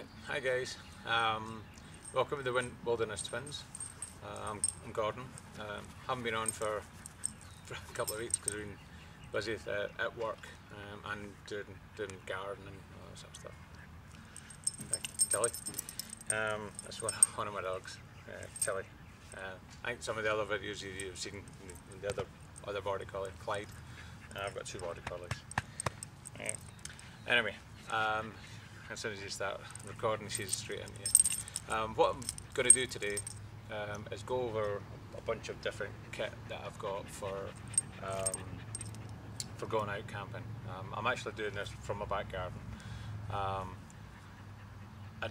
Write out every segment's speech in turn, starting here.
Right. Hi guys, welcome to the Wilderness Twins. I'm Gordon. Haven't been on for a couple of weeks because we've been busy at work and doing gardening and all that sort of stuff. Right. Tilly. That's one of my dogs, Tilly. I think some of the other videos you've seen the other border collie, Clyde. I've got two border collies. Yeah. Anyway, as soon as you start recording, she's straight into you. What I'm going to do today is go over a bunch of different kit that I've got for going out camping. I'm actually doing this from my back garden. I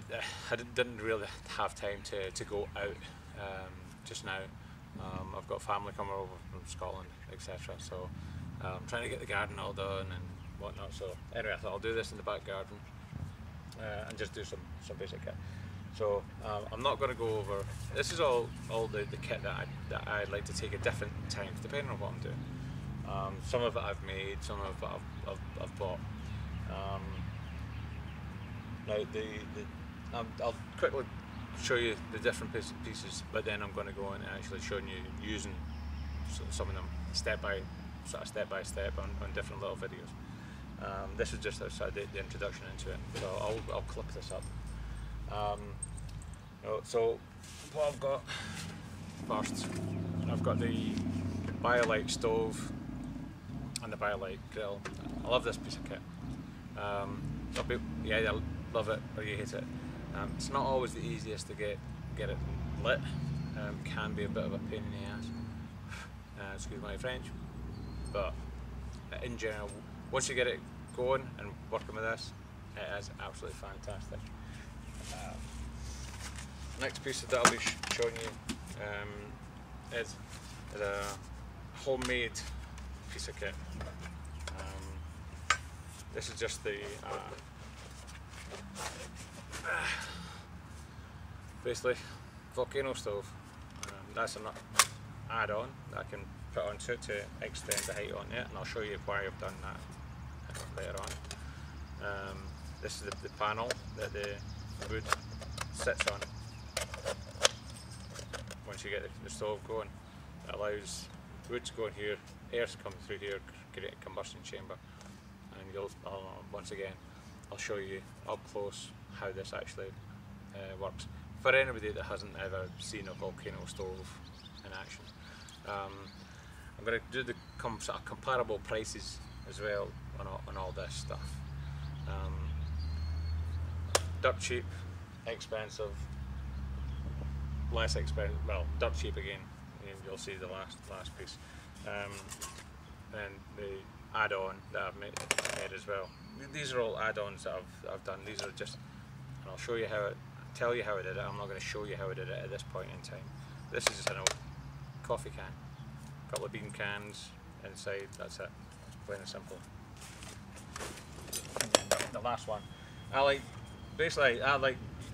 didn't really have time to go out just now. I've got family coming over from Scotland, etc. So I'm trying to get the garden all done and whatnot. So anyway, I thought I'll do this in the back garden and just do some basic kit. So I'm not going to go over. This is all the kit that I like to take at different times, depending on what I'm doing. Some of it I've made, some of it I've bought. Now I'll quickly show you the different pieces, but then I'm going to go in and actually showing you using some of them step by step on different little videos. This is just outside the introduction into it, so I'll clip this up. So what I've got first, I've got the BioLite stove and the BioLite grill. I love this piece of kit. Some people, yeah, you love it or you hate it. It's not always the easiest to get it lit. It can be a bit of a pain in the ass. Excuse my French, but in general, once you get it going and working with this, it is absolutely fantastic. Next piece that I'll be showing you is a homemade piece of kit. This is just the basically Volcano stove. That's an add-on that I can put onto it to extend the height on it, and I'll show you why I've done that later on. This is the panel that the wood sits on. Once you get the stove going, it allows wood to go in here, air to come through here, create a combustion chamber, and once again I'll show you up close how this actually works. For anybody that hasn't ever seen a Volcano stove in action, I'm going to do the sort of comparable prices as well on all this stuff. Dirt cheap, expensive, less expensive. Well, dirt cheap again. You'll see the last piece, and the add-on that I've made as well. These are all add-ons that I've done. These are just, and I'll show you how tell you how I did it. I'm not going to show you how I did it at this point in time. This is just an old coffee can, a couple of bean cans inside. That's it. It's plain and simple. And then the last one, I like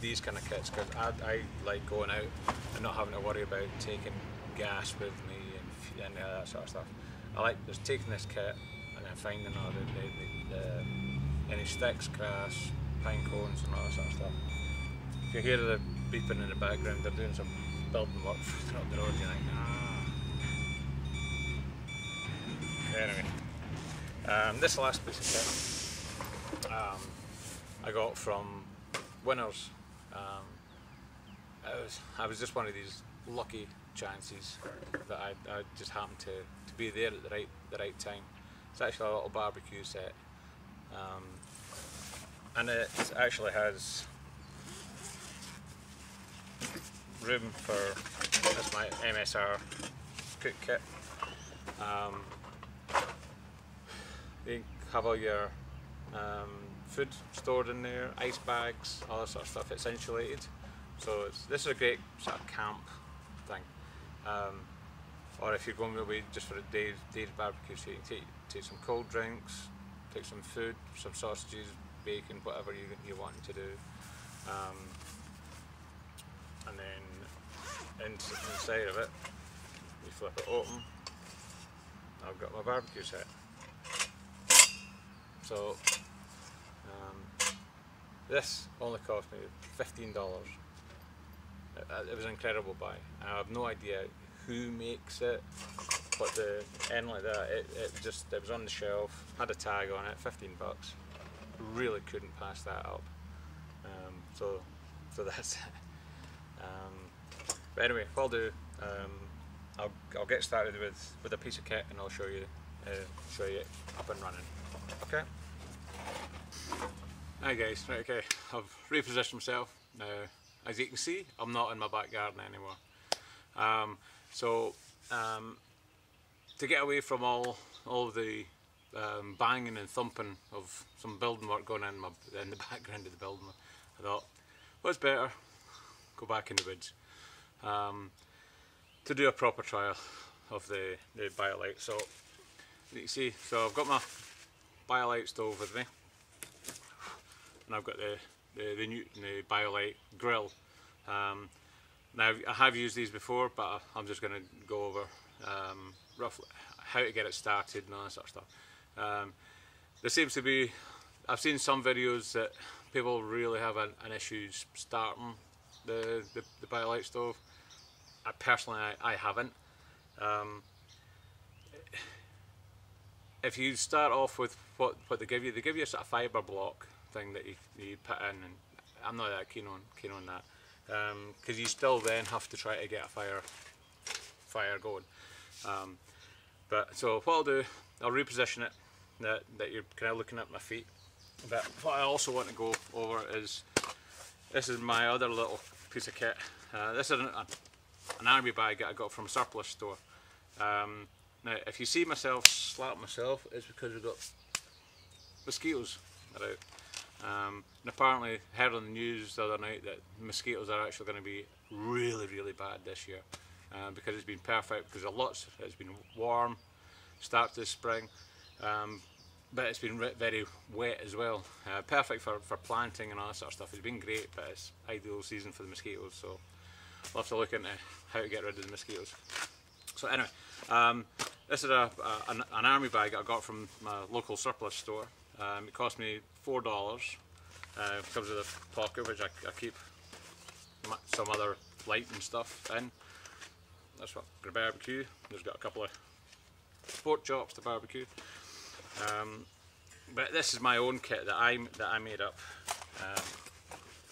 these kind of kits because I like going out and not having to worry about taking gas with me and that sort of stuff. I like just taking this kit and then finding all any sticks, grass, pine cones and all that sort of stuff. If you hear the beeping in the background, they're doing some building work up the road, you're like, ah. Anyway, this last piece of kit I got from Winners. I was just one of these lucky chances that I just happened to be there at the right time. It's actually a little barbecue set, and it actually has room for, that's my MSR cook kit. You have all your food stored in there, ice bags, all that sort of stuff. It's insulated, so this is a great sort of camp thing. Or if you're going away just for a day's barbecue, so you can take some cold drinks, take some food, some sausages, bacon, whatever you want to do, and then inside of it, you flip it open. I've got my barbecue set. So This only cost me $15. It was an incredible buy. I have no idea who makes it, but the end like that, it was on the shelf, had a tag on it, 15 bucks. Really couldn't pass that up. So that's it. But anyway, what I'll do, I'll get started with a piece of kit, and I'll show you it up and running. Okay. Hi guys, right, okay, I've repositioned myself. Now, as you can see, I'm not in my back garden anymore. To get away from all the banging and thumping of some building work going on in the background of the building, I thought, what's better? Go back in the woods to do a proper trial of the BioLite. So you can see, so I've got my BioLite stove with me, and I've got the BioLite grill. Now I have used these before, but I'm just going to go over roughly how to get it started and all that sort of stuff. There seems to be, I've seen some videos that people really have an issue starting the BioLite stove. Personally, I haven't. If you start off with what they give you a sort of fibre block thing that you put in, and I'm not that keen on that, because you still then have to try to get a fire going. But so what I'll do, I'll reposition it that you're kind of looking at my feet. But what I also want to go over is, this is my other little piece of kit. This is an army bag that I got from a surplus store. Now, if you see myself slap myself, it's because we've got mosquitoes around. And apparently, heard on the news the other night that mosquitoes are actually going to be really, really bad this year, because it's been perfect, because it's been warm, start this spring, but it's been very wet as well. Perfect for planting and all that sort of stuff. It's been great, but it's ideal season for the mosquitoes, so we'll have to look into how to get rid of the mosquitoes. So anyway, this is an army bag that I got from my local surplus store. It cost me $4. It comes with a pocket, which I keep some other light and stuff in. That's what, for barbecue. There's got a couple of pork chops to barbecue. But this is my own kit that I made up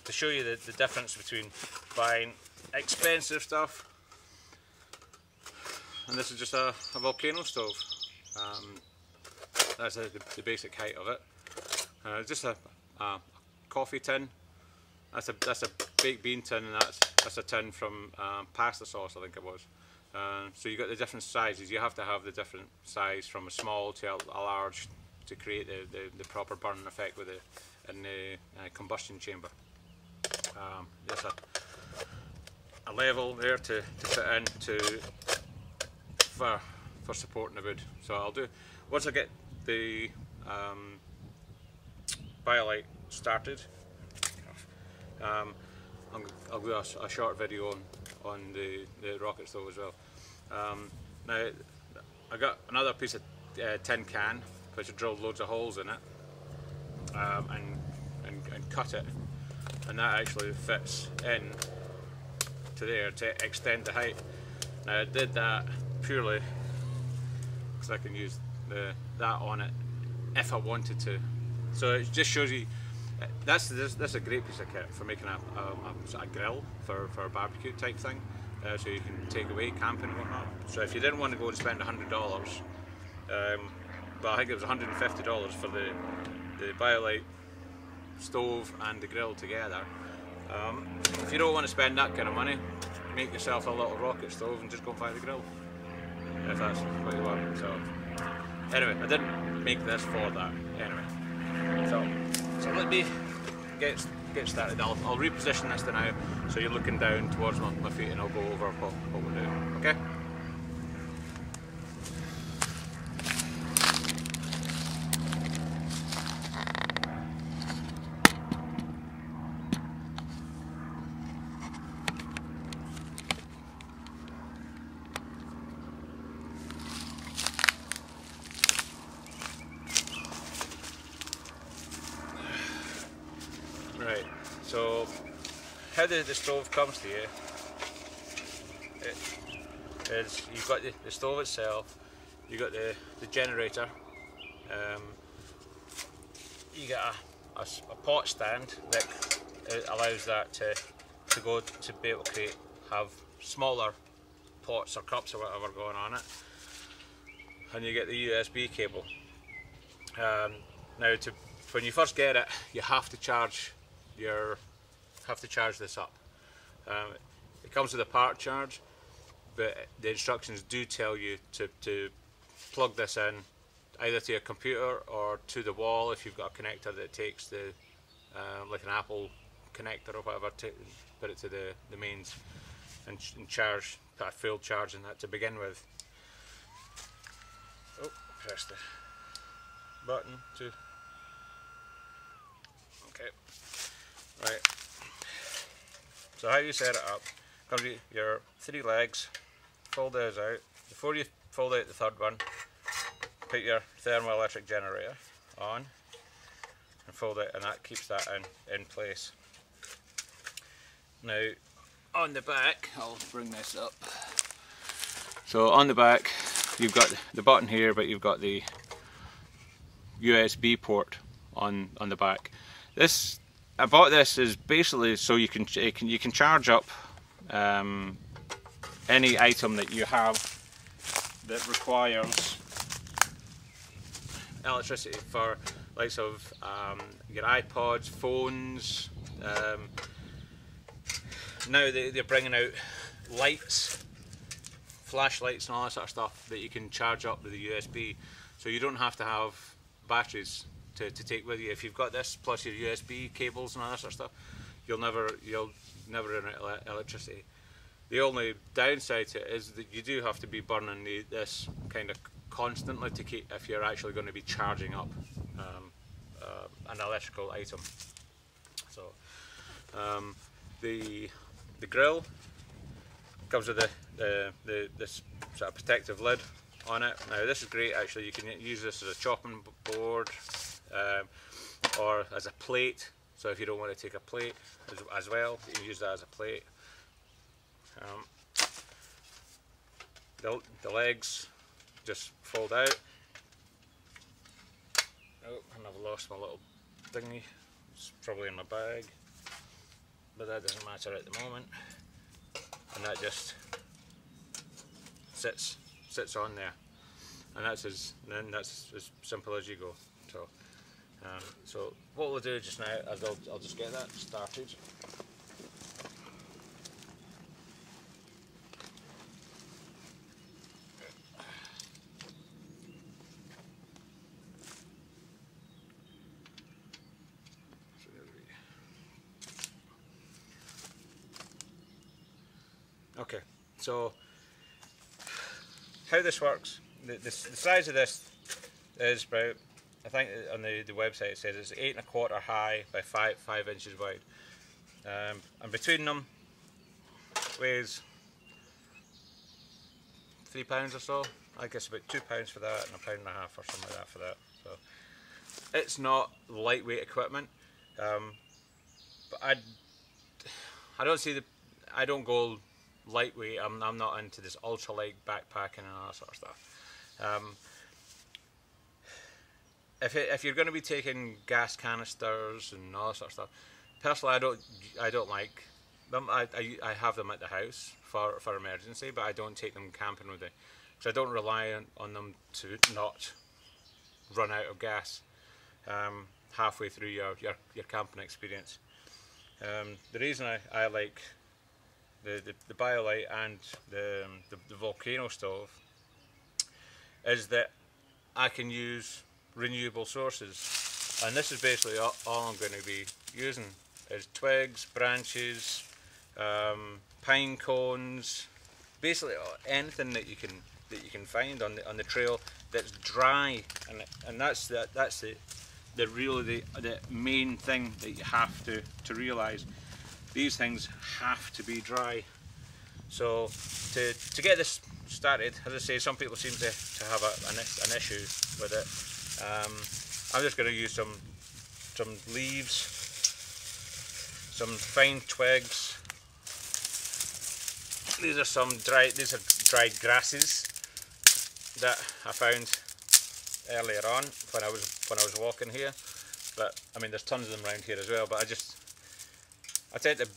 to show you the difference between buying expensive stuff, and this is just a Volcano stove. That's the basic height of it. Just a coffee tin. That's a baked bean tin, and that's a tin from pasta sauce, I think it was. So you got the different sizes. You have to have the different size from a small to a large to create the proper burning effect in the combustion chamber. There's a level there to put in for supporting the wood. So I'll do, once I get the BioLite started, I'll do a short video on the rocket stove as well. Now I got another piece of tin can which I drilled loads of holes in it, and cut it, and that actually fits in to there to extend the height. Now I did that purely because I can use that on it if I wanted to. So it just shows you, that's a great piece of kit for making a grill for a barbecue type thing, so you can take away camping and whatnot. So if you didn't want to go and spend $100, but I think it was $150 for the BioLite stove and the grill together. If you don't want to spend that kind of money, make yourself a little rocket stove and just go and buy the grill, if that's what you want. So anyway, I didn't make this for that anyway. So let me get started. I'll reposition this now, so you're looking down towards my feet, and I'll go over what we're doing. Okay. Right, so how the stove comes to you is you've got the stove itself, you've got the generator, you get a pot stand that allows that to be able to have smaller pots or cups or whatever going on it, and you get the USB cable. Now, when you first get it, you have to charge this up. It comes with a part charge, but the instructions do tell you to plug this in either to your computer or to the wall if you've got a connector that takes the like an Apple connector or whatever, put it to the mains and charge, put a full charge in that to begin with. Oh, press the button to. Okay, right. So how you set it up, comes with your 3 legs, fold those out. Before you fold out the third one, put your thermoelectric generator on and fold it, and that keeps that in place. Now on the back, I'll bring this up. So on the back you've got the button here, but you've got the USB port on the back. I bought this is basically so you can charge up any item that you have that requires electricity, for likes of your iPods, phones. Now they're bringing out lights, flashlights and all that sort of stuff that you can charge up with the USB, so you don't have to have batteries to take with you. If you've got this plus your USB cables and all that sort of stuff, you'll never run out of electricity. The only downside to it is that you do have to be burning this kind of constantly to keep, if you're actually going to be charging up an electrical item. So the grill comes with this sort of protective lid on it. Now this is great actually. You can use this as a chopping board or as a plate. So if you don't want to take a plate as well, you can use that as a plate. The legs just fold out. Oh, and I've lost my little thingy. It's probably in my bag, but that doesn't matter at the moment. And that just sits on there, and that's as simple as you go. So what we'll do just now is I'll just get that started. Okay, so how this works, the size of this is about, I think on the website it says it's 8 1/4 high by 5 inches wide, and between them weighs £3 or so. I guess about £2 for that and £1.5 or something like that for that. So it's not lightweight equipment, but I don't go lightweight. I'm not into this ultralight backpacking and all that sort of stuff. If you're going to be taking gas canisters and all that sort of stuff, personally I don't like them. I have them at the house for emergency, but I don't take them camping with me, because I don't rely on them to not run out of gas halfway through your camping experience. The reason I like the BioLite and the Volcano stove is that I can use renewable sources, and this is basically all I'm going to be using is twigs, branches, pine cones, basically anything that you can find on the trail that's dry, and that's the main thing that you have to realise. These things have to be dry. So to get this started, as I say, some people seem to have an issue with it. I'm just going to use some leaves some fine twigs. These are dried grasses that I found earlier on when I was walking here. But I mean, there's tons of them around here as well. But I tend to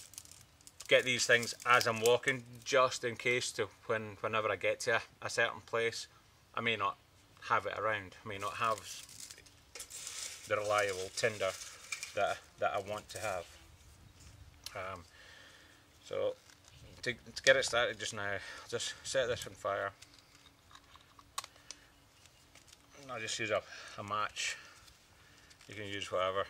get these things as I'm walking, just in case whenever I get to a certain place, I may not have it around. I may not have the reliable tinder that I want to have. So to get it started just now, I'll just set this on fire. I'll just use a match. You can use whatever.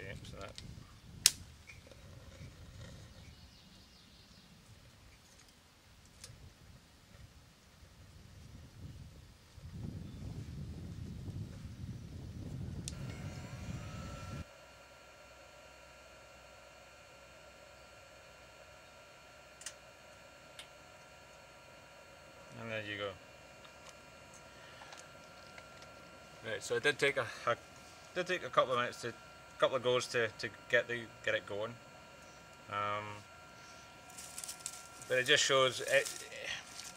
Okay, so that. And there you go. Right, so it did take a couple of minutes, a couple of goes to get it going. But it just shows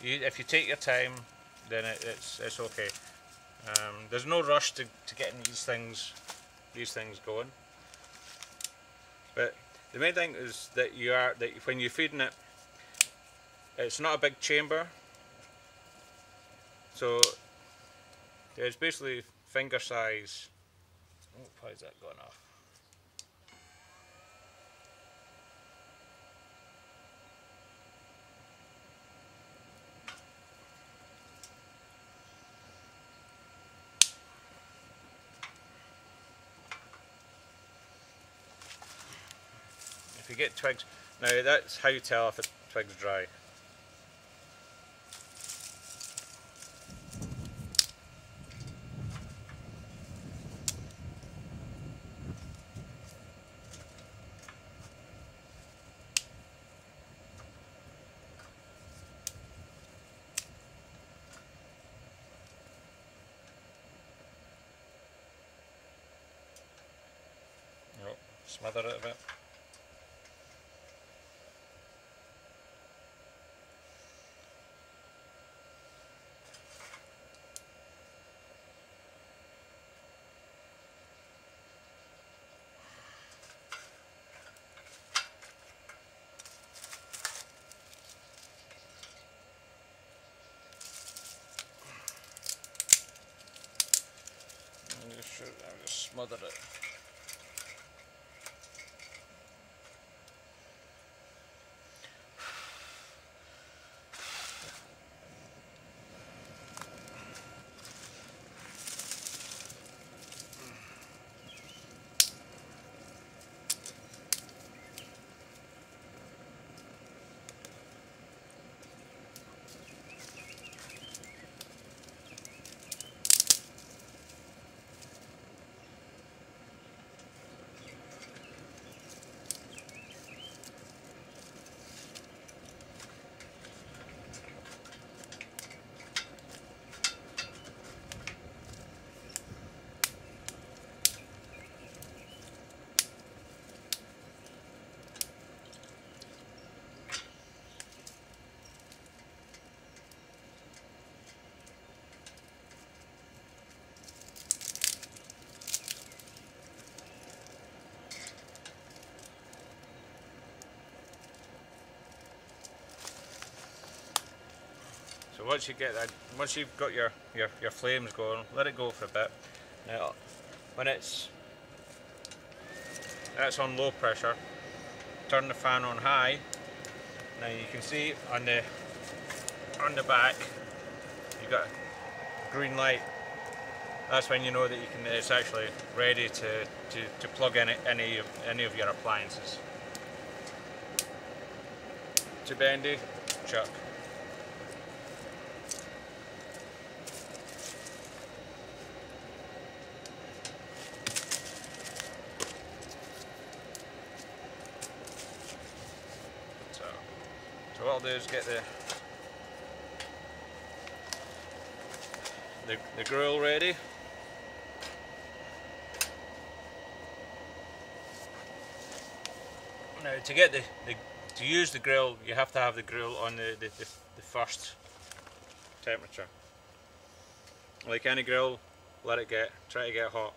if you take your time, then it's okay. There's no rush to getting these things going. But the main thing is that when you're feeding it, it's not a big chamber. So it's basically finger size. Oh, why is that going off? If you get twigs, now that's how you tell if a twig's dry. Oh, smother it a bit. I'll just smother it. So once you get that, once you've got your flames going, let it go for a bit. Now, when it's on low pressure, turn the fan on high. Now you can see on the back, you've got a green light. That's when you know that it's actually ready to plug in any of your appliances. too bendy, chuck. So what I'll do is get the grill ready. Now to use the grill, you have to have the grill on the first temperature. Like any grill, try to get hot.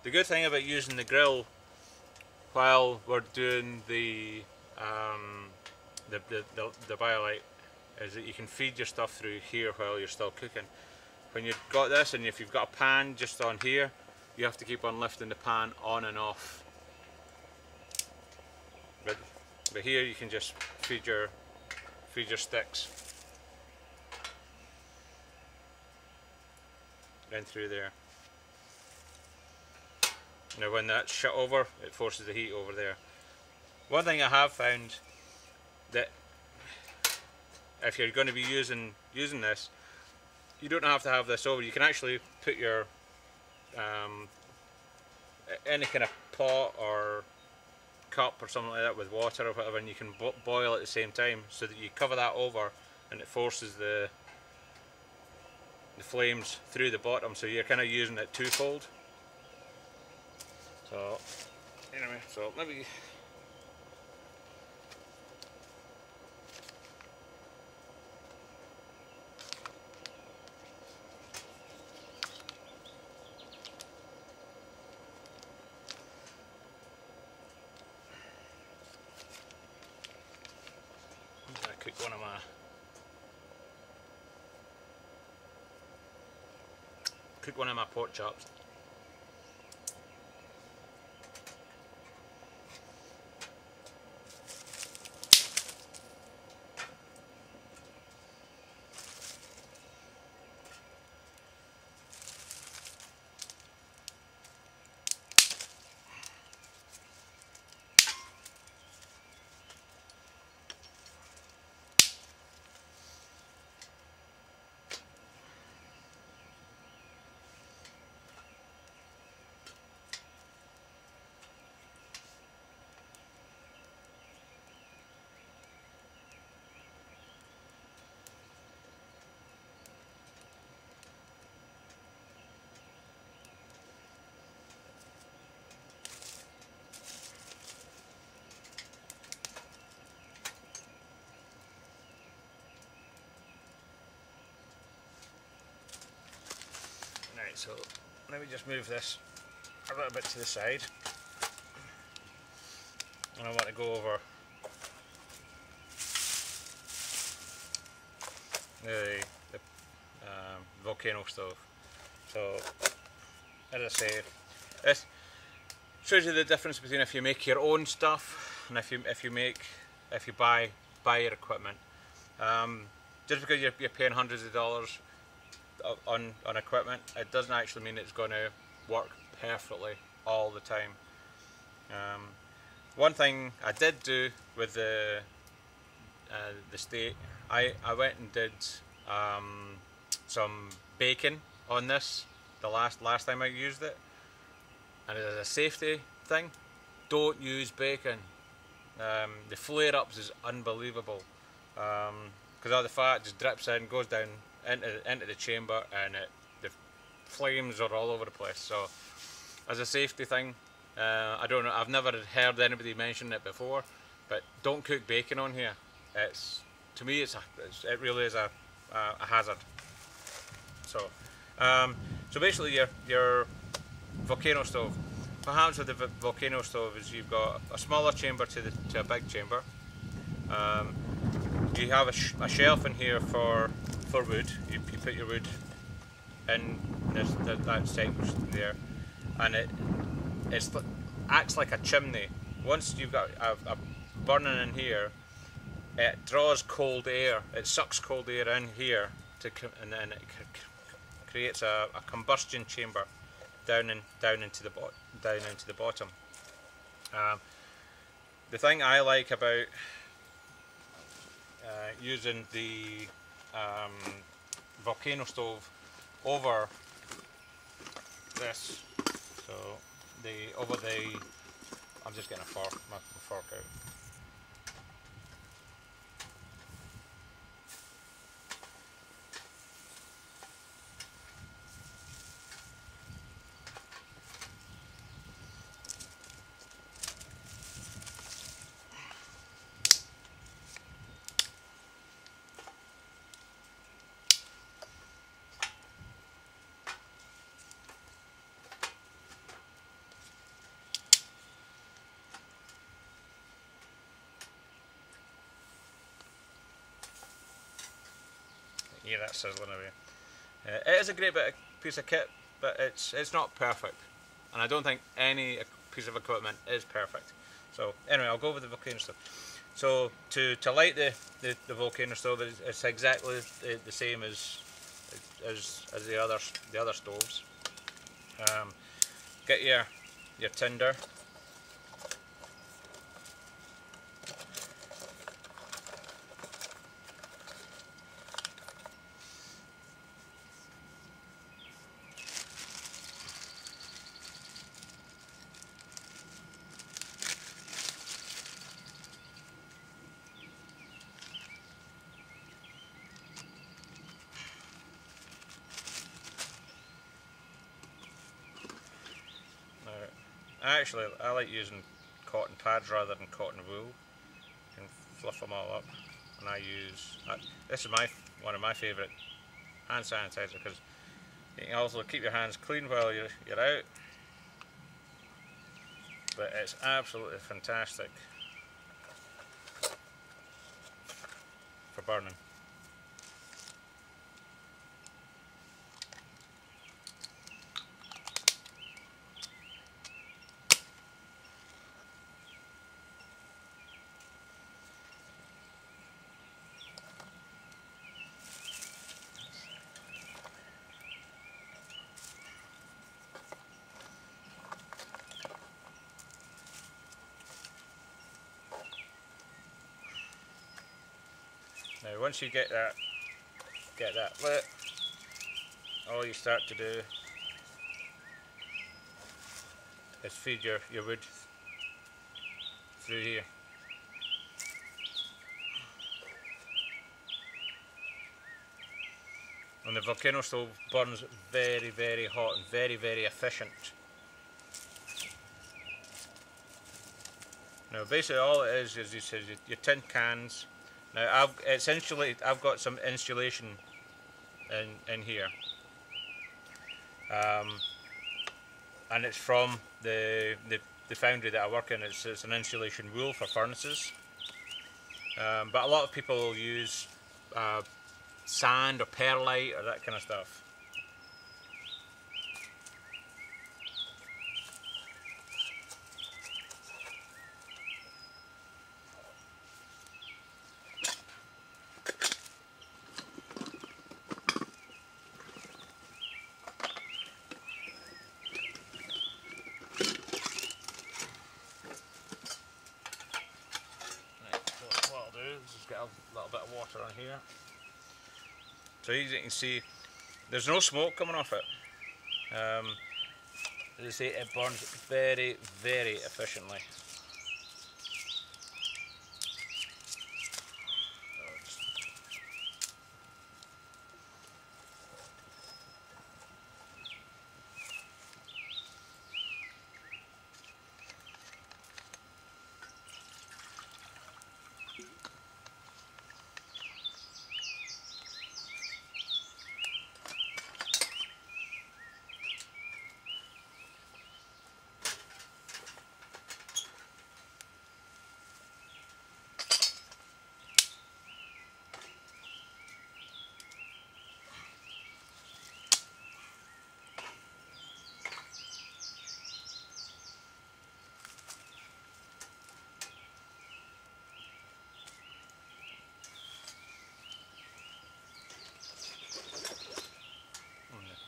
The good thing about using the grill while we're doing the BioLite is that you can feed your stuff through here while you're still cooking. When you've got this, and if you've got a pan just on here, you have to keep on lifting the pan on and off. But here you can just feed your sticks in through there. Now when that's shut over, it forces the heat over there. One thing I have found, that if you're going to be using this, you don't have to have this over. You can actually put your any kind of pot or cup or something like that with water or whatever, and you can boil at the same time, so that you cover that over and it forces the flames through the bottom, so you're kind of using it twofold. So anyway, so let me cook one of my pork chops. So let me just move this a little bit to the side, and I want to go over the Volcano stove. So as I say, this shows you the difference between if you make your own stuff and if you buy your equipment. Just because you're paying hundreds of dollars on equipment, it doesn't actually mean it's going to work perfectly all the time. One thing I did do with the steak, I went and did some baking on this the last time I used it, and as a safety thing, don't use bacon. The flare-ups is unbelievable, because all the fat just drips in, goes down into the chamber, and the flames are all over the place. So as a safety thing, I don't know, I've never heard anybody mention it before, but don't cook bacon on here. To me it really is a hazard. So so basically your Volcano stove, what happens with the Volcano stove is you've got a smaller chamber to a big chamber. You have a shelf in here for wood. You put your wood in that section there, and it acts like a chimney. Once you've got a burning in here, it draws cold air. It sucks cold air in here and then it creates a combustion chamber down into the bottom. The thing I like about using the Volcano stove over this. So I'm just getting my fork out. Yeah, that's sizzling away. It is a great piece of kit, but it's not perfect, and I don't think any piece of equipment is perfect. So anyway, I'll go with the Volcano stove. So to light the Volcano stove, it's exactly the same as the other stoves. Get your tinder. Actually, I like using cotton pads rather than cotton wool. You can fluff them all up, and this is one of my favourite hand sanitizer, because you can also keep your hands clean while you're out, but it's absolutely fantastic for burning. Now once you get that lit, all you start to do is feed your wood through here. And the Volcano stove burns very, very hot and very, very efficient. Now basically all it is you said your tin cans. Now I've got some insulation in here, and it's from the foundry that I work in. It's an insulation wool for furnaces, but a lot of people use sand or perlite or that kind of stuff. Just get a little bit of water on here. So as you can see, there's no smoke coming off it. As I say, it burns very, very efficiently.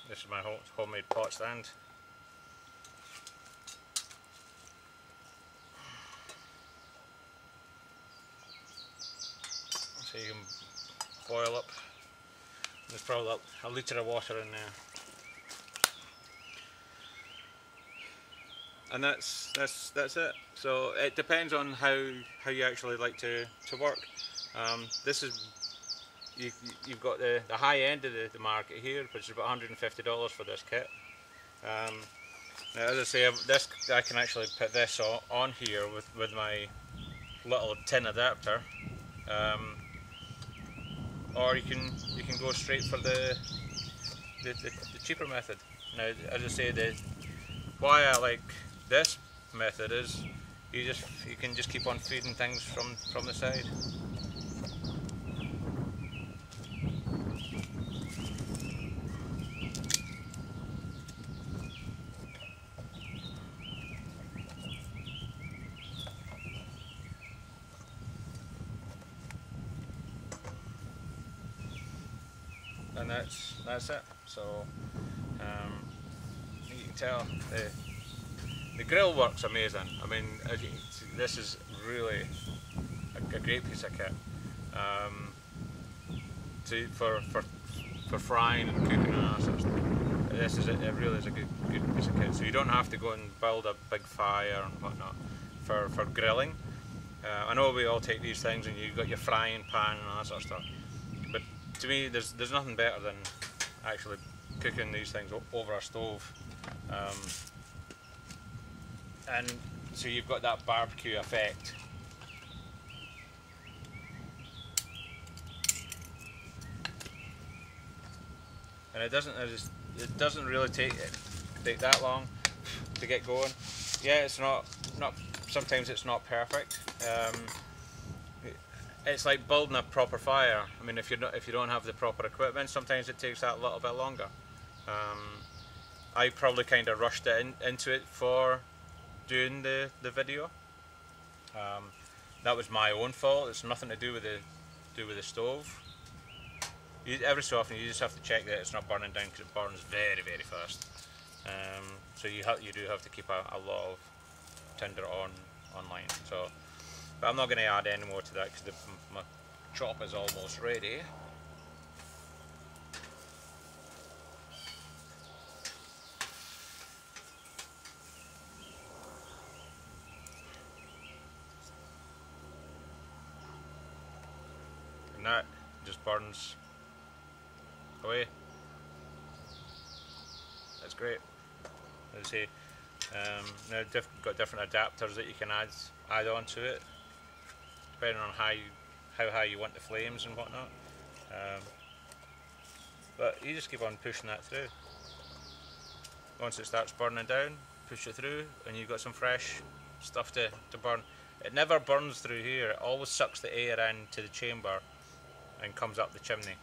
This is my homemade pot stand. So you can boil up. There's probably a litre of water in there. And that's it. So it depends on how you actually like to work. This is you've got the high end of the market here, which is about $150 for this kit. Now, as I say, I can actually put this on here with my little tin adapter, or you can go straight for the cheaper method. Now, as I say, why I like this method is you can just keep on feeding things from the side. And that's it. So you can tell the grill works amazing. I mean, as you can see, this is really a great piece of kit for frying and cooking and all that sort of stuff. It really is a good piece of kit. So you don't have to go and build a big fire and whatnot for grilling. I know we all take these things and you've got your frying pan and all that sort of stuff. But to me, there's nothing better than actually cooking these things over a stove, and so you've got that barbecue effect. And it doesn't really take that long to get going. Yeah, it's not sometimes it's not perfect. It's like building a proper fire. I mean, if you don't have the proper equipment, sometimes it takes that a little bit longer. I probably kind of rushed into it for doing the video. That was my own fault. It's nothing to do with the stove. Every so often you just have to check that it's not burning down, because it burns very, very fast. So you do have to keep a lot of tinder online. So. But I'm not going to add any more to that because my chop is almost ready. And that just burns away. That's great. As I say, now got different adapters that you can add on to it, depending on how high you want the flames and whatnot. But you just keep on pushing that through. Once it starts burning down, push it through and you've got some fresh stuff to burn. It never burns through here, it always sucks the air into the chamber and comes up the chimney.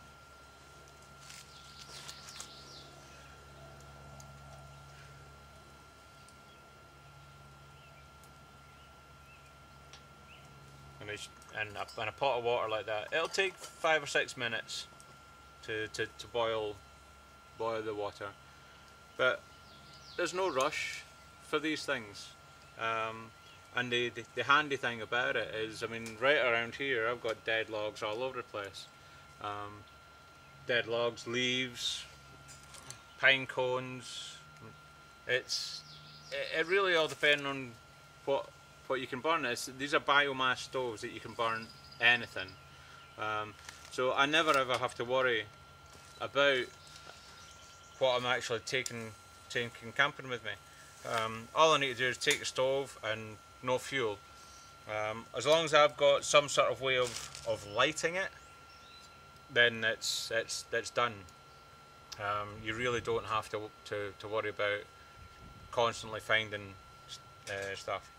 And a pot of water like that, it'll take 5 or 6 minutes to boil the water, but there's no rush for these things. And the handy thing about it is, I mean, right around here I've got dead logs all over the place. Dead logs, leaves, pine cones. It really all depends on what you can burn. These are biomass stoves that you can burn anything. So I never ever have to worry about what I'm actually taking camping with me. All I need to do is take the stove and no fuel. As long as I've got some sort of way of lighting it, then it's done. You really don't have to worry about constantly finding stuff.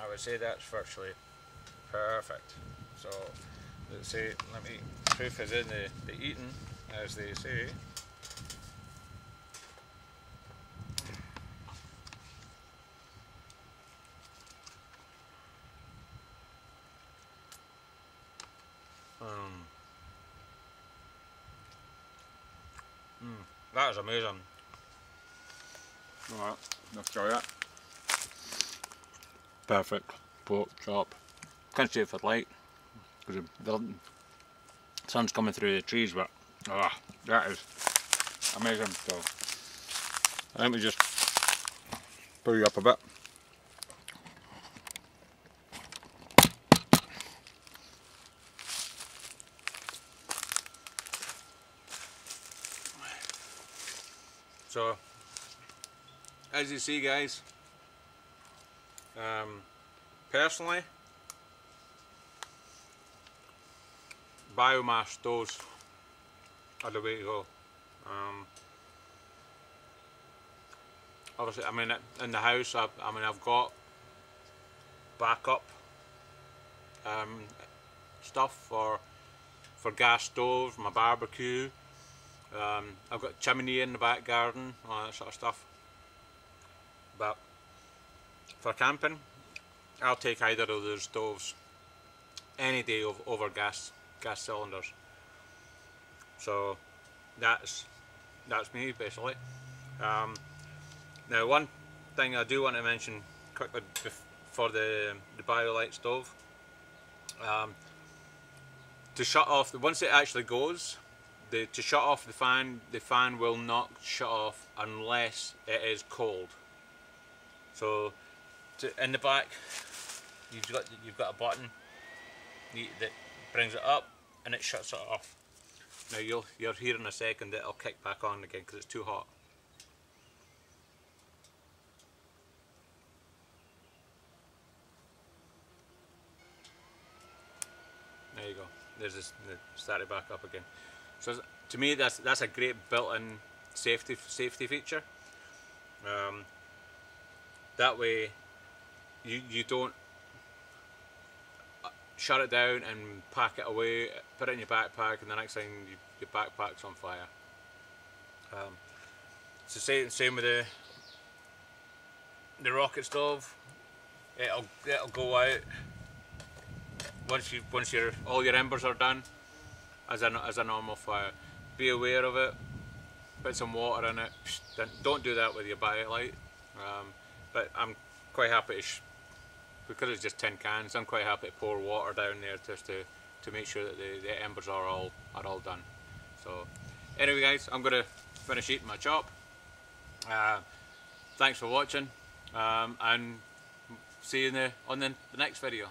I would say that's virtually perfect. So let's say, let me, proof is in the eating, as they say. That is amazing. Alright, let's try it. Perfect pork chop. Can't see it for light because the sun's coming through the trees, but that is amazing. So let me just pull you up a bit. So, as you see, guys, personally, biomass stoves are the way to go. Obviously, I mean, in the house, I've got backup stuff for gas stoves, my barbecue. I've got a chimney in the back garden, all that sort of stuff. But for camping, I'll take either of those stoves any day over gas cylinders. So that's me basically. Now, one thing I do want to mention quickly for the BioLite stove, to shut off once it actually goes. To shut off the fan will not shut off unless it is cold. So in the back, you've got a button that brings it up and it shuts it off. Now you'll hear in a second that it'll kick back on again because it's too hot. There you go. There's this, started back up again. So to me, that's a great built-in safety feature. That way, you don't shut it down and pack it away, put it in your backpack, and the next thing your backpack's on fire. It's the same with the rocket stove. It'll go out once all your embers are done as a normal fire. Be aware of it. Put some water in it. Don't do that with your BioLite. But I'm quite happy because it's just tin cans. I'm quite happy to pour water down there just to make sure that the embers are all done. So anyway, guys, I'm gonna finish eating my chop. Thanks for watching, and see you on the next video.